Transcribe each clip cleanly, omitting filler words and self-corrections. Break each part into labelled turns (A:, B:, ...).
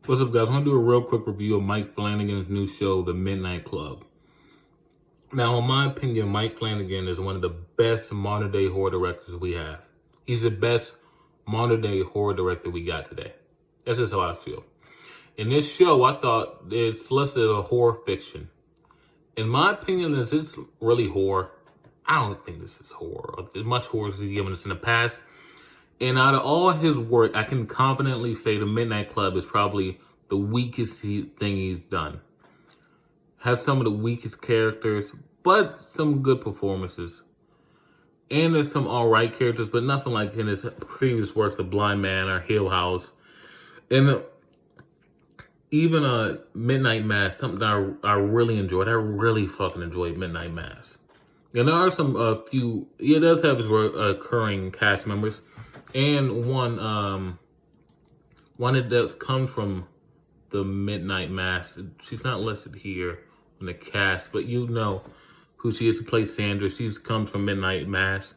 A: What's up, guys? I want to do a real quick review of Mike Flanagan's new show, The Midnight Club. Now, in my opinion, Mike Flanagan is one of the best modern-day horror directors we have. He's the best modern-day horror director we got today. That's just how I feel. In this show, I thought it's listed as a horror fiction. In my opinion, is this really horror? I don't think this is horror. As much horror as he's given us in the past. And out of all his work, I can confidently say The Midnight Club is probably the weakest thing he's done. Has some of the weakest characters, but some good performances. And there's some alright characters, but nothing like in his previous works, The Blind Man or Hill House. And even Midnight Mass, something that I really enjoyed. I really fucking enjoyed Midnight Mass. And there are some few, it does have his recurring cast members. And one that comes from the Midnight Mass. She's not listed here on the cast, but you know who she is to play Sandra. She comes from Midnight Mass.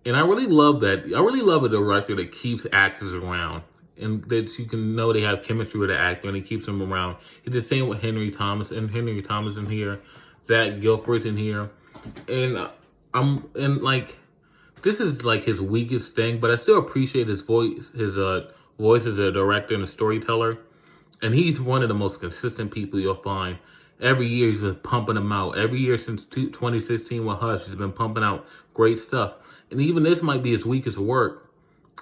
A: And I really love that. I really love a director that keeps actors around. And that you can know they have chemistry with the actor and he keeps them around. It's the same with Henry Thomas. And Henry Thomas in here. Zach Gilford's in here. And this is like his weakest thing, but I still appreciate his voice as a director and a storyteller. And he's one of the most consistent people you'll find. Every year he's been pumping them out. Every year since 2016 with Hush, he's been pumping out great stuff. And even this might be his weakest work.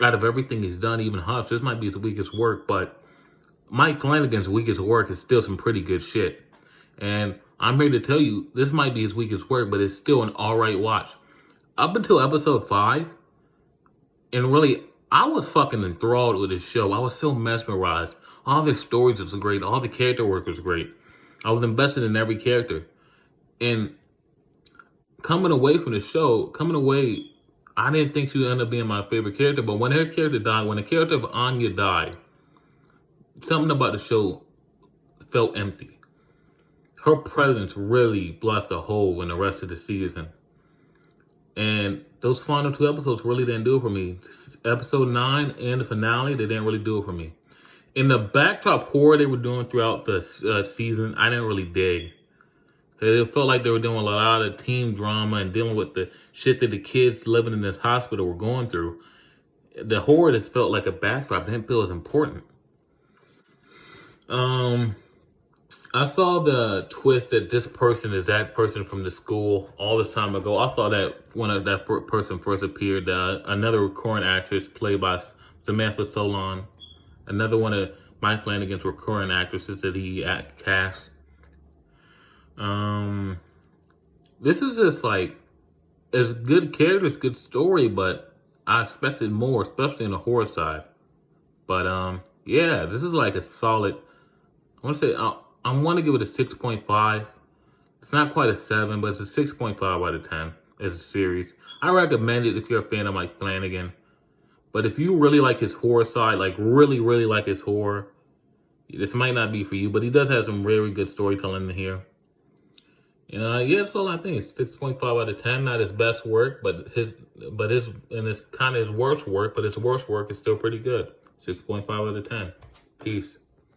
A: Out of everything he's done, even Hush, this might be his weakest work. But Mike Flanagan's weakest work is still some pretty good shit. And I'm here to tell you, this might be his weakest work, but it's still an alright watch. Up until episode 5, and really, I was fucking enthralled with this show. I was so mesmerized. All the stories was great. All the character work was great. I was invested in every character. And coming away from the show, I didn't think she would end up being my favorite character. But when her character died, when the character of Anya died, something about the show felt empty. Her presence really left a hole in the rest of the season. And those final 2 episodes really didn't do it for me. Episode 9 and the finale, they didn't really do it for me. In the backdrop horror they were doing throughout the season, I didn't really dig. It felt like they were doing a lot of team drama and dealing with the shit that the kids living in this hospital were going through. The horror just felt like a backdrop. It didn't feel as important. I saw the twist that this person is that person from the school all this time ago. I thought that when that person first appeared, another recurring actress played by Samantha Solon, another one of Mike Flanagan's recurring actresses that he cast. This is just like, it's good characters, good story, but I expected more, especially in the horror side. But yeah, this is like a solid, I want to give it a 6.5. It's not quite a 7, but it's a 6.5 out of 10 as a series. I recommend it if you're a fan of Mike Flanagan. But if you really like his horror side, like really, really like his horror, this might not be for you. But he does have some very good storytelling in here. And yeah, that's all I think. It's 6.5 out of 10. Not his best work, but it's kind of his worst work. But his worst work is still pretty good. 6.5 out of 10. Peace.